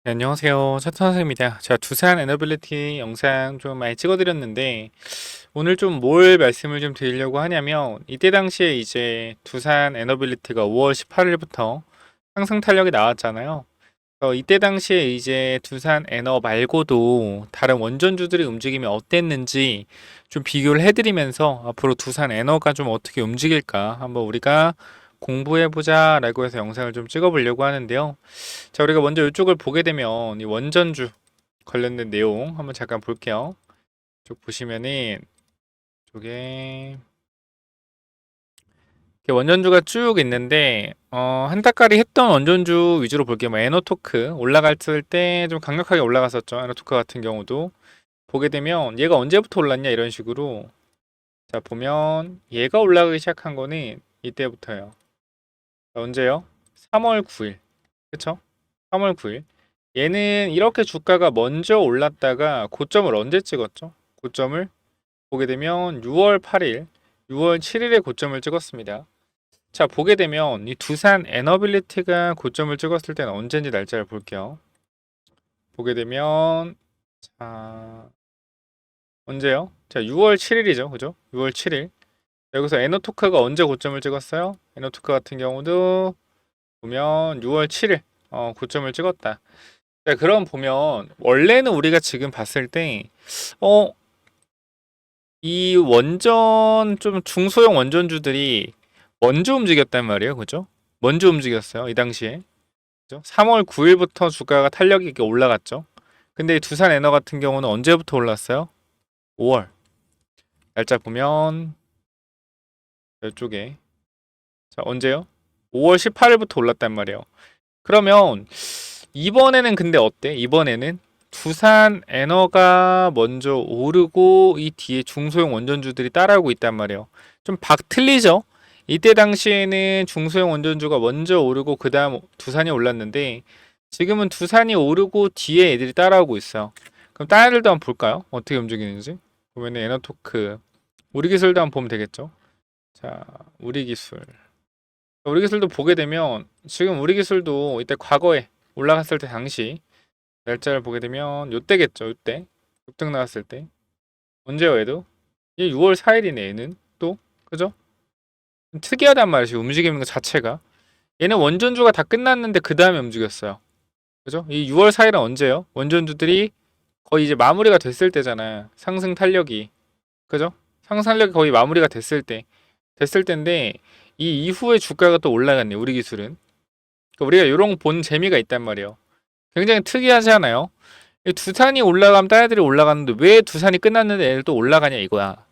네, 안녕하세요. 차트 선생입니다. 제가 두산 에너빌리티 영상 좀 많이 찍어드렸는데, 오늘 좀 뭘 말씀을 좀 드리려고 하냐면, 이때 당시에 이제 두산 에너빌리티가 5월 18일부터 상승 탄력이 나왔잖아요. 이때 당시에 이제 두산 에너 말고도 다른 원전주들의 움직임이 어땠는지 좀 비교를 해드리면서 앞으로 두산 에너가 좀 어떻게 움직일까 한번 우리가 공부해보자 라고 해서 영상을 좀 찍어보려고 하는데요. 자, 우리가 먼저 이쪽을 보게 되면 이 원전주 관련된 내용 한번 잠깐 볼게요. 쭉 보시면은 이쪽에 이렇게 원전주가 쭉 있는데 한 달까리 했던 원전주 위주로 볼게요. 뭐 에너토크 올라갔을 때 좀 강력하게 올라갔었죠. 에너토크 같은 경우도 보게 되면 얘가 언제부터 올랐냐 이런 식으로 자 보면 얘가 올라가기 시작한 거는 이때부터예요. 자, 언제요? 3월 9일. 그쵸? 3월 9일. 얘는 이렇게 주가가 먼저 올랐다가 고점을 언제 찍었죠? 고점을 보게 되면 6월 8일, 6월 7일에 고점을 찍었습니다. 자, 보게 되면 이 두산 에너빌리티가 고점을 찍었을 때는 언제인지 날짜를 볼게요. 보게 되면 자, 언제요? 자, 6월 7일이죠. 그죠? 6월 7일. 여기서 에너토크가 언제 고점을 찍었어요? 에너토크 같은 경우도 보면 6월 7일 고점을 찍었다. 자, 그럼 보면 원래는 우리가 지금 봤을 때 어, 이 원전 좀 중소형 원전주들이 먼저 움직였단 말이에요. 그죠? 먼저 움직였어요. 이 당시에. 그죠? 3월 9일부터 주가가 탄력이 있게 올라갔죠. 근데 이 두산 에너 같은 경우는 언제부터 올랐어요? 5월. 날짜 보면 이쪽에. 자, 언제요? 5월 18일부터 올랐단 말이에요. 그러면 이번에는 근데 어때? 이번에는 두산 에너가 먼저 오르고 이 뒤에 중소형 원전주들이 따라오고 있단 말이에요. 좀 틀리죠? 이때 당시에는 중소형 원전주가 먼저 오르고 그 다음 두산이 올랐는데 지금은 두산이 오르고 뒤에 애들이 따라오고 있어요. 그럼 다른 애들도 한번 볼까요? 어떻게 움직이는지. 보면은 에너토크 우리 기술도 한번 보면 되겠죠? 자, 우리 기술. 우리 기술도 보게 되면 지금 우리 기술도 이때 과거에 올라갔을 때 당시 날짜를 보게 되면 요때겠죠. 요때 급등 나왔을 때 언제요 얘도? 얘 6월 4일이네 얘는 또 그죠? 특이하단 말이지 움직이는 것 자체가 얘는 원전주가 다 끝났는데 그 다음에 움직였어요. 그죠? 이 6월 4일은 언제요? 원전주들이 거의 이제 마무리가 됐을 때잖아요. 상승 탄력이 그죠? 상승 탄력이 거의 마무리가 됐을 때인데 이 이후에 주가가 또 올라갔네 우리 기술은. 그러니까 우리가 이런 거 본 재미가 있단 말이에요. 굉장히 특이하지 않아요? 두산이 올라가면 딴 애들이 올라가는데 왜 두산이 끝났는데 애들 또 올라가냐 이거야.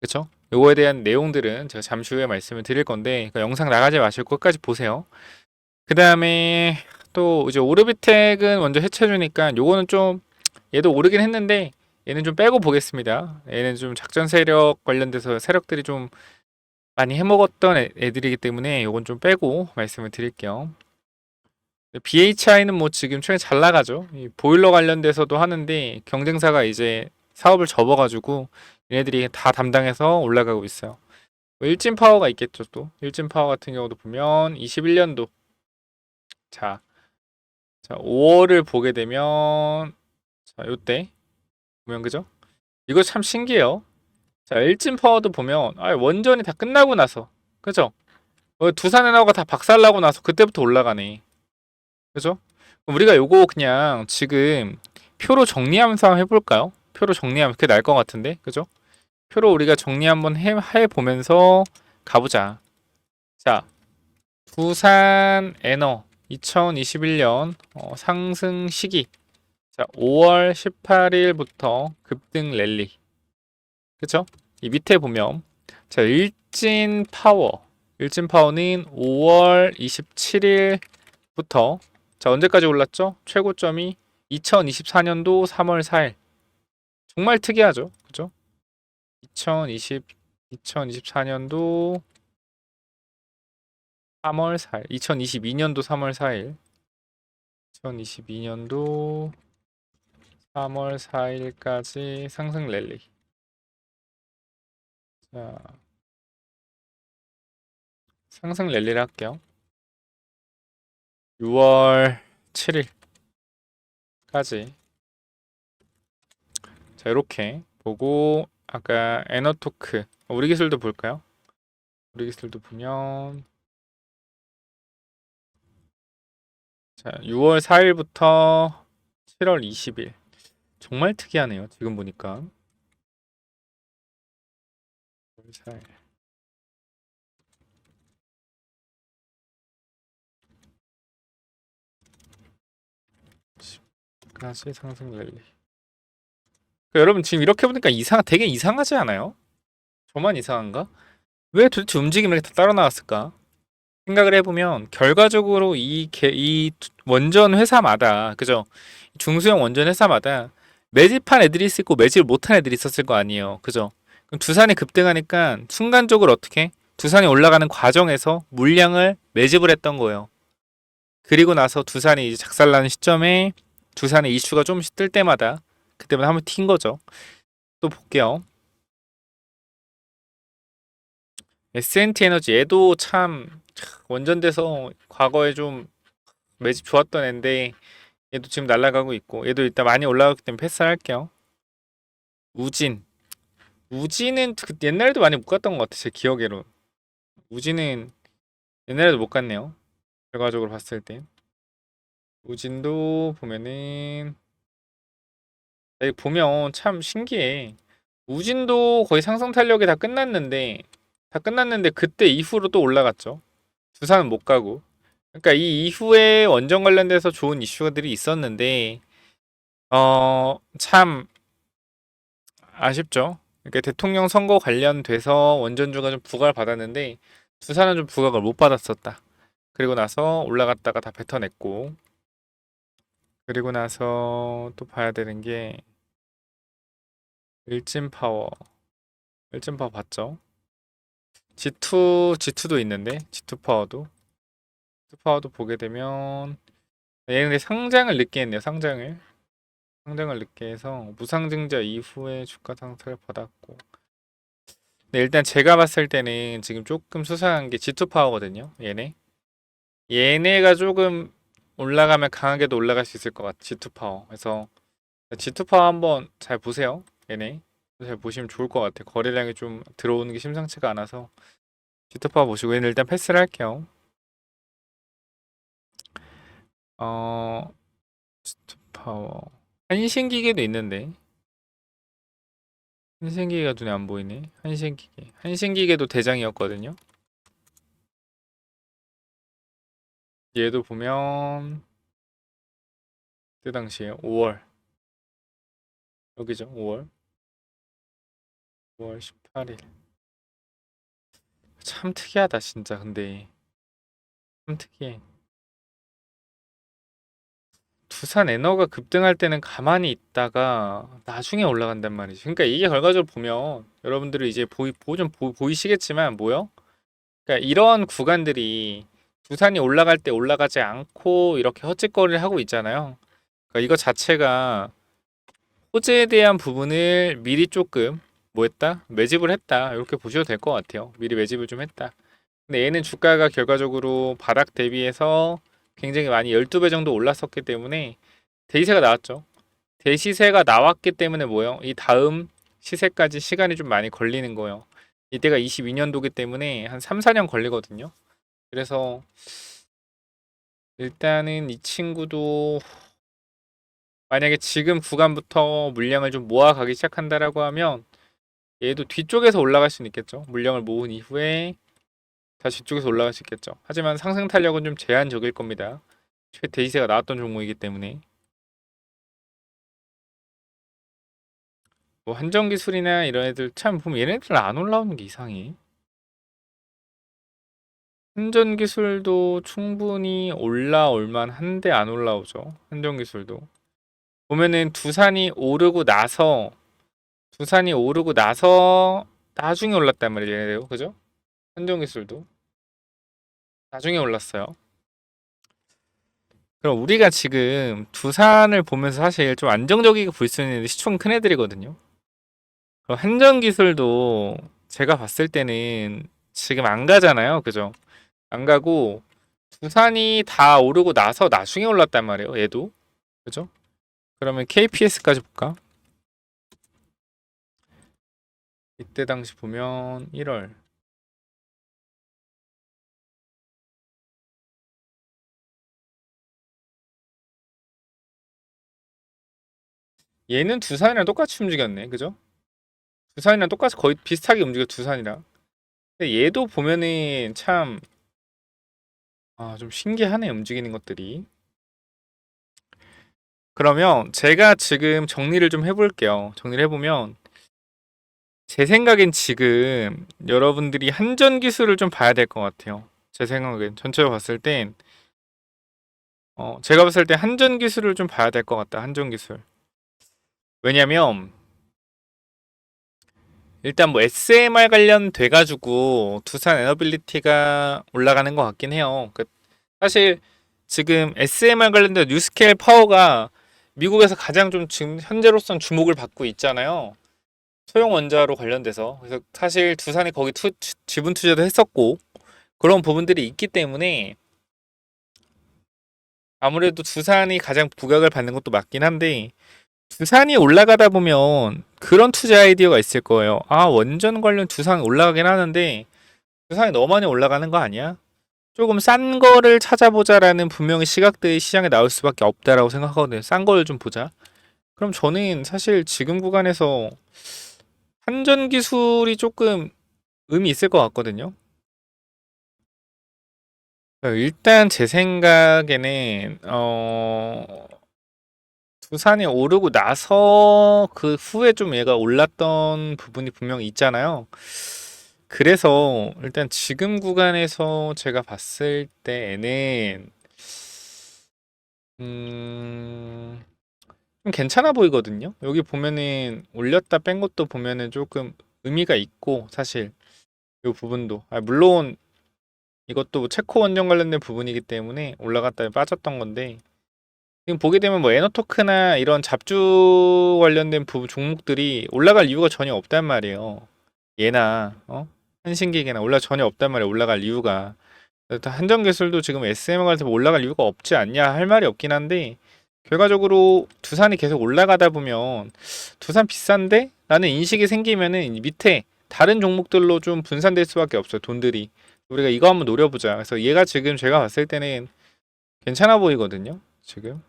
그쵸? 요거에 대한 내용들은 제가 잠시 후에 말씀을 드릴 건데 그러니까 영상 나가지 마시고 끝까지 보세요. 그 다음에 또 이제 오르비텍은 먼저 해쳐주니까 요거는 좀 얘도 오르긴 했는데 얘는 좀 빼고 보겠습니다. 얘는 좀 작전 세력 관련돼서 세력들이 좀 많이 해먹었던 애들이기 때문에 요건 좀 빼고 말씀을 드릴게요. BHI는 뭐 지금 최근에 잘 나가죠. 이 보일러 관련돼서도 하는데 경쟁사가 이제 사업을 접어가지고 얘네들이 다 담당해서 올라가고 있어요. 뭐 일진 파워가 있겠죠 또. 일진 파워 같은 경우도 보면 21년도 자, 5월을 보게 되면 자 요때 보면 그죠? 이거 참 신기해요. 자 일진 파워도 보면 원전이 다 끝나고 나서 그죠? 두산 에너가 다 박살나고 나서 그때부터 올라가네. 그죠? 그럼 우리가 요거 그냥 지금 표로 정리하면서 한번 해볼까요? 표로 정리하면 그게 나을 것 같은데, 그죠? 표로 우리가 정리 한번 해보면서 가보자. 자, 두산 에너 2021년 상승 시기. 자, 5월 18일부터 급등 랠리. 그쵸? 이 밑에 보면 자, 일진 파워는 5월 27일부터 자, 언제까지 올랐죠? 최고점이 2024년도 3월 4일. 정말 특이하죠? 그죠? 2024년도 3월 4일. 2022년도 3월 4일. 2022년도 3월 4일까지 상승 랠리. 자, 상승 랠리를 할게요. 6월 7일. 자, 이렇게 보고 아까 에너토크 우리 기술도 볼까요? 우리 기술도 보면 자, 6월 4일부터 7월 20일 정말 특이하네요. 지금 보니까 6월 4일 다시 상승 랠리. 여러분 지금 이렇게 보니까 되게 이상하지 않아요? 저만 이상한가? 왜 도대체 움직임이 이렇게 다 따로 나왔을까? 생각을 해보면 결과적으로 이 원전 회사마다 그죠? 중소형 원전 회사마다 매집한 애들이 있고 매집을 못한 애들이 있었을 거 아니에요. 그죠? 그럼 두산이 급등하니까 순간적으로 어떻게 두산이 올라가는 과정에서 물량을 매집을 했던 거예요. 그리고 나서 두산이 이제 작살나는 시점에 두산의 이슈가 조금씩 뜰 때마다 그때마다 한번 튄 거죠. 또 볼게요. S&T 에너지 얘도 참 원전돼서 과거에 좀 매집 좋았던 앤데 얘도 지금 날아가고 있고 얘도 일단 많이 올라갔기 때문에 패스할게요. 우진 우진은 옛날에도 많이 못 갔던 것 같아 제 기억에로. 우진은 옛날에도 못 갔네요. 결과적으로 봤을 때 우진도 보면은 여기 보면 참 신기해. 우진도 거의 상승 탄력이 다 끝났는데 그때 이후로 또 올라갔죠. 두산은 못 가고. 그러니까 이 이후에 원전 관련돼서 좋은 이슈들이 있었는데 참 아쉽죠. 그러니까 대통령 선거 관련돼서 원전주가 좀 부각을 받았는데 두산은 좀 부각을 못 받았었다. 그리고 나서 올라갔다가 다 뱉어냈고 그리고 나서 또 봐야 되는 게 일진파워 봤죠? G2도 있는데 G2파워도 보게 되면 얘는 근데 상장을 늦게 했네요. 상장을 늦게 해서 무상증자 이후에 주가 상승을 받았고 근데 일단 제가 봤을 때는 지금 조금 수상한 게 G2파워거든요. 얘네가 조금 올라가면 강하게도 올라갈 수 있을 것 같아. G2파워. 그래서 G2파워 한번 잘 보세요. 얘네 잘 보시면 좋을 것 같아. 거래량이 좀 들어오는 게 심상치가 않아서 G2파워 보시고 얘는 일단 패스를 할게요. G2파워 한신기계도 있는데 한신기계가 눈에 안 보이네. 한신기계도 대장이었거든요. 얘도 보면 그때 당시에 5월 여기죠. 5월 18일 참 특이하다 진짜. 근데 참 특이해. 두산 에너가 급등할 때는 가만히 있다가 나중에 올라간단 말이지. 그러니까 이게 결과적으로 보면 여러분들이 이제 보이시겠지만 뭐요? 그러니까 이런 구간들이 두산이 올라갈 때 올라가지 않고 이렇게 헛짓거리를 하고 있잖아요. 그러니까 이거 자체가 호재에 대한 부분을 미리 조금 뭐 했다? 매집을 했다. 이렇게 보셔도 될 것 같아요. 미리 매집을 좀 했다. 근데 얘는 주가가 결과적으로 바닥 대비해서 굉장히 많이 12배 정도 올랐었기 때문에 대시세가 나왔죠. 대시세가 나왔기 때문에 뭐요? 이 다음 시세까지 시간이 좀 많이 걸리는 거예요. 이때가 22년도기 때문에 한 3, 4년 걸리거든요. 그래서 일단은 이 친구도 만약에 지금 구간부터 물량을 좀 모아가기 시작한다라고 하면 얘도 뒤쪽에서 올라갈 수는 있겠죠. 물량을 모은 이후에 다시 뒤쪽에서 올라갈 수 있겠죠. 하지만 상승 탄력은 좀 제한적일 겁니다. 최대시세가 나왔던 종목이기 때문에 뭐 한정기술이나 이런 애들 참 보면 얘네들 안 올라오는 게 이상해. 한전기술도 충분히 올라올 만한데 안 올라오죠. 한전기술도 보면은 두산이 오르고 나서 나중에 올랐단 말이에요. 얘네들 그죠? 한전기술도 나중에 올랐어요. 그럼 우리가 지금 두산을 보면서 사실 좀 안정적이게 볼 수 있는 시총 큰 애들이거든요. 그럼 한전기술도 제가 봤을 때는 지금 안 가잖아요. 그죠? 안 가고 두산이 다 오르고 나서 나중에 올랐단 말이에요. 얘도. 그죠? 그러면 KPS까지 볼까? 이때 당시 보면 1월. 얘는 두산이랑 똑같이 움직였네. 그죠? 두산이랑 똑같이 거의 비슷하게 움직여 두산이랑. 근데 얘도 보면은 참, 좀 신기하네, 움직이는 것들이. 그러면 제가 지금 정리를 좀 해볼게요. 정리를 해보면, 제 생각엔 지금 여러분들이 한전 기술을 좀 봐야 될 것 같아요. 제 생각엔. 전체적으로 봤을 땐, 제가 봤을 때 한전 기술을 좀 봐야 될 것 같다. 한전 기술. 왜냐면, 일단 뭐 SMR 관련돼 가지고 두산 에너빌리티가 올라가는 것 같긴 해요. 사실 지금 SMR 관련된 뉴스케일 파워가 미국에서 가장 좀 지금 현재로선 주목을 받고 있잖아요. 소형 원자로 관련돼서. 그래서 사실 두산이 거기 지분 투자도 했었고 그런 부분들이 있기 때문에 아무래도 두산이 가장 부각을 받는 것도 맞긴 한데 두산이 올라가다 보면 그런 투자 아이디어가 있을 거예요. 원전 관련 두산 올라가긴 하는데 두산이 너무 많이 올라가는 거 아니야? 조금 싼 거를 찾아보자라는 분명히 시각들이 시장에 나올 수밖에 없다라고 생각하거든요. 싼 거를 좀 보자. 그럼 저는 사실 지금 구간에서 한전 기술이 조금 의미 있을 것 같거든요. 일단 제 생각에는 두산이 오르고 나서 그 후에 좀 얘가 올랐던 부분이 분명히 있잖아요. 그래서 일단 지금 구간에서 제가 봤을 때에는 음, 좀 괜찮아 보이거든요. 여기 보면은 올렸다 뺀 것도 보면은 조금 의미가 있고 사실 이 부분도 물론 이것도 체코 원정 관련된 부분이기 때문에 올라갔다 빠졌던 건데 지금 보게 되면 뭐 에너토크나 이런 잡주 관련된 부분 종목들이 올라갈 이유가 전혀 없단 말이에요. 얘나 한신기계나 올라 전혀 없단 말이에요. 올라갈 이유가 한전기술도 지금 SM을 가서 올라갈 이유가 없지 않냐 할 말이 없긴 한데 결과적으로 두산이 계속 올라가다 보면 두산 비싼데? 라는 인식이 생기면은 이 밑에 다른 종목들로 좀 분산될 수밖에 없어요. 돈들이. 우리가 이거 한번 노려보자. 그래서 얘가 지금 제가 봤을 때는 괜찮아 보이거든요. 지금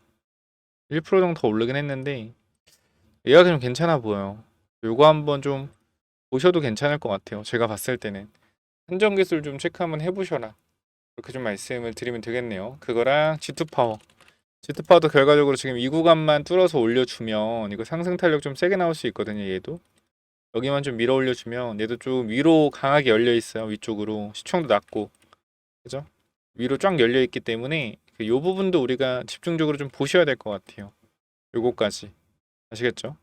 1% 정도 더 오르긴 했는데 얘가 좀 괜찮아 보여요. 요거 한번 좀 보셔도 괜찮을 것 같아요. 제가 봤을 때는 한정기술 좀 체크 한번 해보셔라. 그렇게 좀 말씀을 드리면 되겠네요. 그거랑 G2파워. G2파워도 결과적으로 지금 이 구간만 뚫어서 올려주면 이거 상승 탄력 좀 세게 나올 수 있거든요. 얘도 여기만 좀 밀어 올려주면 얘도 좀 위로 강하게 열려 있어요. 위쪽으로 시총도 낮고 그죠? 위로 쫙 열려 있기 때문에 요 부분도 우리가 집중적으로 좀 보셔야 될 것 같아요. 요거까지 아시겠죠?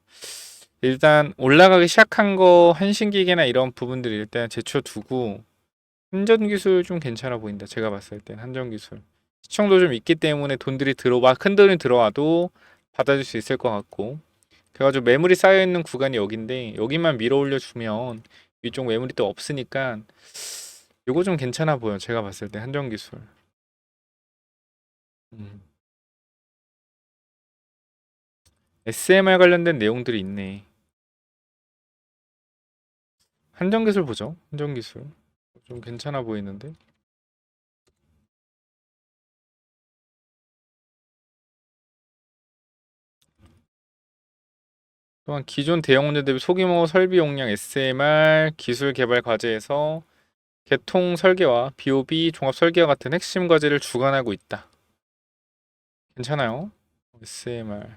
일단 올라가기 시작한 거 한신기계나 이런 부분들 일단 제쳐두고 한전기술 좀 괜찮아 보인다. 제가 봤을 땐 한전기술 시청도 좀 있기 때문에 돈들이 들어와 큰 돈이 들어와도 받아줄 수 있을 것 같고 그래가지고 매물이 쌓여있는 구간이 여긴데 여기만 밀어 올려주면 위쪽 매물이 또 없으니까 요거 좀 괜찮아 보여. 제가 봤을 때 한전기술 음. SMR 관련된 내용들이 있네. 한전기술 보죠. 한전기술 좀 괜찮아 보이는데 또한 기존 대형 원전 대비 소규모 설비 용량 SMR 기술 개발 과제에서 개통 설계와 BOB 종합 설계와 같은 핵심 과제를 주관하고 있다. 괜찮아요. SMR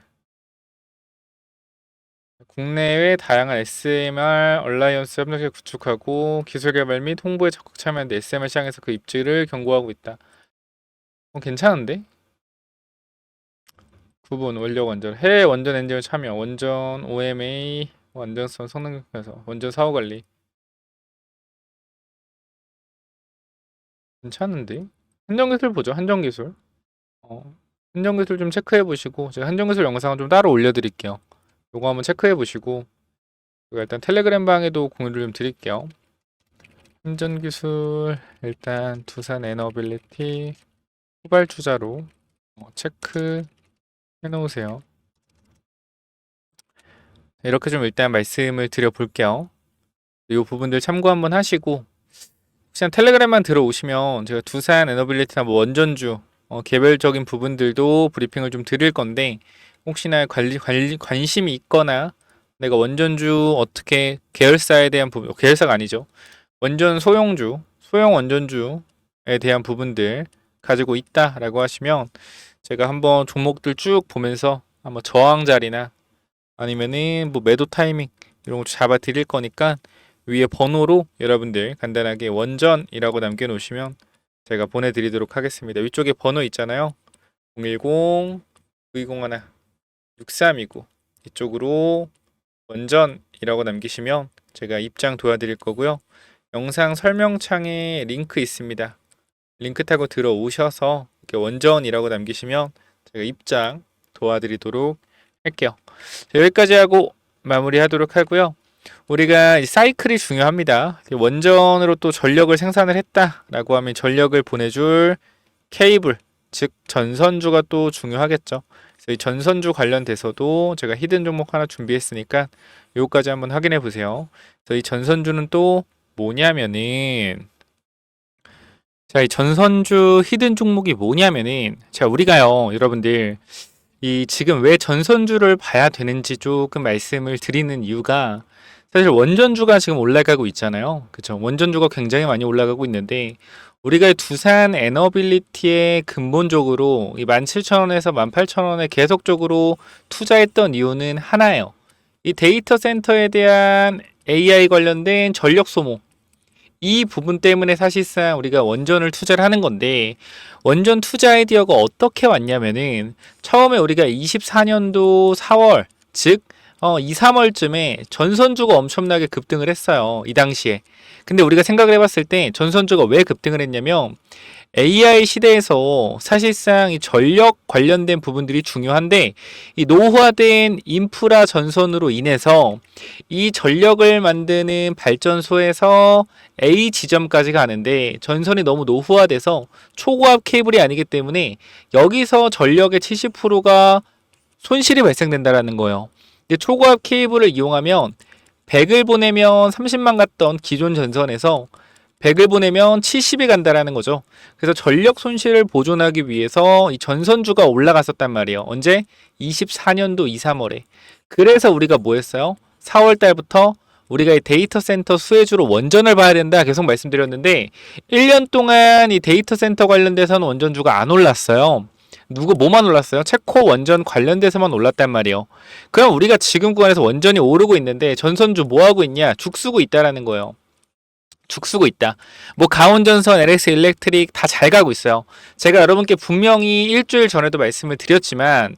국내외 다양한 SMR 얼라이언스 협력을 구축하고 기술 개발 및 홍보에 적극 참여하는 데 SMR 시장에서 그 입지를 견고하고 있다. 괜찮은데? 9분 원력 원전 해외 원전 엔진을 참여 원전 OMA 완전성 성능 평가서 원전 사후 관리 괜찮은데? 한정기술 보죠. 한정기술. 한정기술 좀 체크해 보시고 제가 한정기술 영상을 좀 따로 올려드릴게요. 요거 한번 체크해 보시고 일단 텔레그램 방에도 공유를 좀 드릴게요. 한전기술 일단 두산 에너빌리티 후발 투자로 체크 해 놓으세요. 이렇게 좀 일단 말씀을 드려볼게요. 이 부분들 참고 한번 하시고, 혹시 텔레그램만 들어오시면 제가 두산 에너빌리티나 뭐 원전주 개별적인 부분들도 브리핑을 좀 드릴 건데, 혹시나 관심이 있거나 내가 원전주 어떻게 계열사에 대한 부분, 계열사가 아니죠. 원전 소형 원전주에 대한 부분들 가지고 있다라고 하시면 제가 한번 종목들 쭉 보면서 한번 저항 자리나 아니면은 뭐 매도 타이밍 이런 거 잡아 드릴 거니까 위에 번호로 여러분들 간단하게 원전이라고 남겨 놓으시면 제가 보내드리도록 하겠습니다. 위쪽에 번호 있잖아요. 010 920 6329 이쪽으로 원전이라고 남기시면 제가 입장 도와드릴 거고요. 영상 설명창에 링크 있습니다. 링크 타고 들어오셔서 이렇게 원전이라고 남기시면 제가 입장 도와드리도록 할게요. 여기까지 하고 마무리하도록 하고요. 우리가 이 사이클이 중요합니다. 원전으로 또 전력을 생산을 했다라고 하면 전력을 보내줄 케이블, 즉 전선주가 또 중요하겠죠. 그래서 이 전선주 관련돼서도 제가 히든 종목 하나 준비했으니까 요거까지 한번 확인해 보세요. 그래서 이 전선주는 또 뭐냐면은, 자, 이 전선주 히든 종목이 뭐냐면은, 자, 우리가요, 여러분들, 이 지금 왜 전선주를 봐야 되는지 조금 말씀을 드리는 이유가, 사실 원전주가 지금 올라가고 있잖아요. 그쵸? 원전주가 굉장히 많이 올라가고 있는데, 우리가 두산 에너빌리티에 근본적으로 이 17,000원에서 18,000원에 계속적으로 투자했던 이유는 하나예요. 이 데이터 센터에 대한 AI 관련된 전력 소모. 이 부분 때문에 사실상 우리가 원전을 투자를 하는 건데, 원전 투자 아이디어가 어떻게 왔냐면은, 처음에 우리가 24년도 4월, 즉 2, 3월쯤에 전선주가 엄청나게 급등을 했어요. 이 당시에. 근데 우리가 생각을 해봤을 때 전선주가 왜 급등을 했냐면, AI 시대에서 사실상 이 전력 관련된 부분들이 중요한데, 이 노후화된 인프라 전선으로 인해서 이 전력을 만드는 발전소에서 A 지점까지 가는데 전선이 너무 노후화돼서 초고압 케이블이 아니기 때문에 여기서 전력의 70%가 손실이 발생된다라는 거예요. 근데 초고압 케이블을 이용하면 100을 보내면 30만 갔던 기존 전선에서 100을 보내면 70이 간다라는 거죠. 그래서 전력 손실을 보존하기 위해서 이 전선주가 올라갔었단 말이에요. 언제? 24년도 2, 3월에. 그래서 우리가 뭐 했어요? 4월 달부터 우리가 이 데이터 센터 수혜주로 원전을 봐야 된다 계속 말씀드렸는데, 1년 동안 이 데이터 센터 관련돼서는 원전주가 안 올랐어요. 뭐만 올랐어요? 체코 원전 관련돼서만 올랐단 말이에요. 그럼 우리가 지금 구간에서 원전이 오르고 있는데 전선주 뭐 하고 있냐? 죽 쓰고 있다라는 거예요. 죽 쓰고 있다. 뭐 가온전선, LS 일렉트릭 다 잘 가고 있어요. 제가 여러분께 분명히 일주일 전에도 말씀을 드렸지만,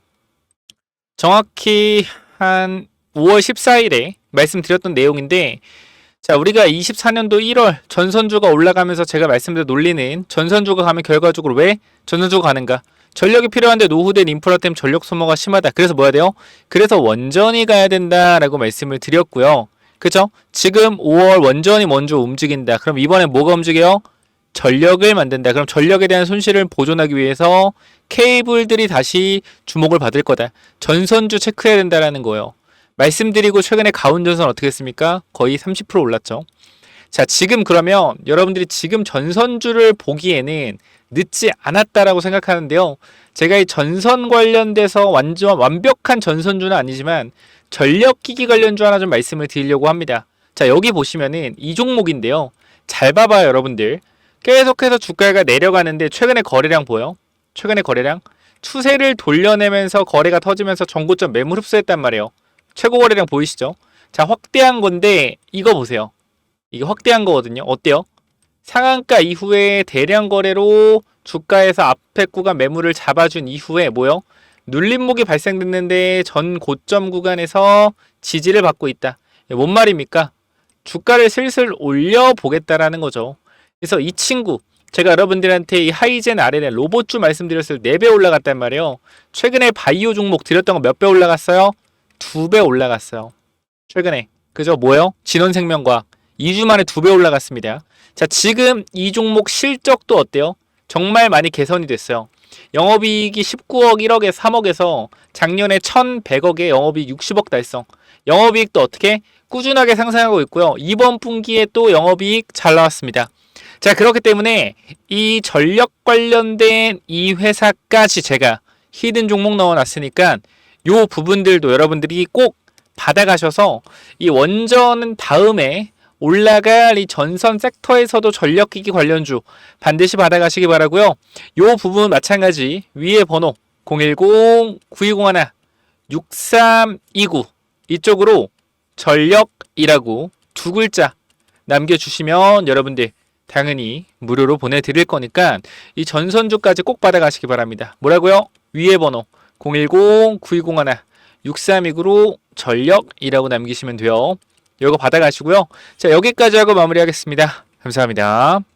정확히 한 5월 14일에 말씀드렸던 내용인데, 자, 우리가 24년도 1월 전선주가 올라가면서 제가 말씀드린 논리는, 전선주가 가면 결과적으로 왜 전선주가 가는가? 전력이 필요한데 노후된 인프라 때문에 전력 소모가 심하다. 그래서 뭐 해야 돼요? 그래서 원전이 가야 된다라고 말씀을 드렸고요. 그죠? 지금 5월 원전이 먼저 움직인다. 그럼 이번에 뭐가 움직여요? 전력을 만든다. 그럼 전력에 대한 손실을 보존하기 위해서 케이블들이 다시 주목을 받을 거다. 전선주 체크해야 된다라는 거예요. 말씀드리고 최근에 가온전선 어떻게 했습니까? 거의 30% 올랐죠. 자, 지금 그러면 여러분들이 지금 전선주를 보기에는 늦지 않았다라고 생각하는데요. 제가 이 전선 관련돼서 완전 완벽한 전선주는 아니지만 전력기기 관련주 하나 좀 말씀을 드리려고 합니다. 자, 여기 보시면은 이 종목인데요. 잘 봐봐요, 여러분들. 계속해서 주가가 내려가는데 최근에 거래량 보여? 최근에 거래량? 추세를 돌려내면서 거래가 터지면서 전고점 매물 흡수했단 말이에요. 최고 거래량 보이시죠? 자, 확대한 건데 이거 보세요. 이게 확대한 거거든요. 어때요? 상한가 이후에 대량 거래로 주가에서 앞에 구간 매물을 잡아준 이후에 뭐요? 눌림목이 발생됐는데 전 고점 구간에서 지지를 받고 있다. 뭔 말입니까? 주가를 슬슬 올려보겠다라는 거죠. 그래서 이 친구, 제가 여러분들한테 이 하이젠 RNL 로봇주 말씀드렸을 때 4배 올라갔단 말이에요. 최근에 바이오 종목 드렸던 거 몇 배 올라갔어요? 2배 올라갔어요. 최근에. 그죠? 뭐요? 진원생명과학. 2주 만에 2배 올라갔습니다. 자, 지금 이 종목 실적도 어때요? 정말 많이 개선이 됐어요. 영업이익이 19억, 1억에 3억에서 작년에 1,100억에 영업이익 60억 달성. 영업이익도 어떻게? 꾸준하게 상승하고 있고요. 이번 분기에 또 영업이익 잘 나왔습니다. 자, 그렇기 때문에 이 전력 관련된 이 회사까지 제가 히든 종목 넣어놨으니까 요 부분들도 여러분들이 꼭 받아가셔서 이 원전은 다음에 올라갈 이 전선 섹터에서도 전력기기 관련주 반드시 받아가시기 바라고요. 요 부분 마찬가지 위에 번호 010-9201-6329 이쪽으로 전력이라고 두 글자 남겨주시면 여러분들 당연히 무료로 보내드릴 거니까 이 전선주까지 꼭 받아가시기 바랍니다. 뭐라고요? 위에 번호 010-9201-6329로 전력이라고 남기시면 돼요. 이거 받아가시고요. 자, 여기까지 하고 마무리하겠습니다. 감사합니다.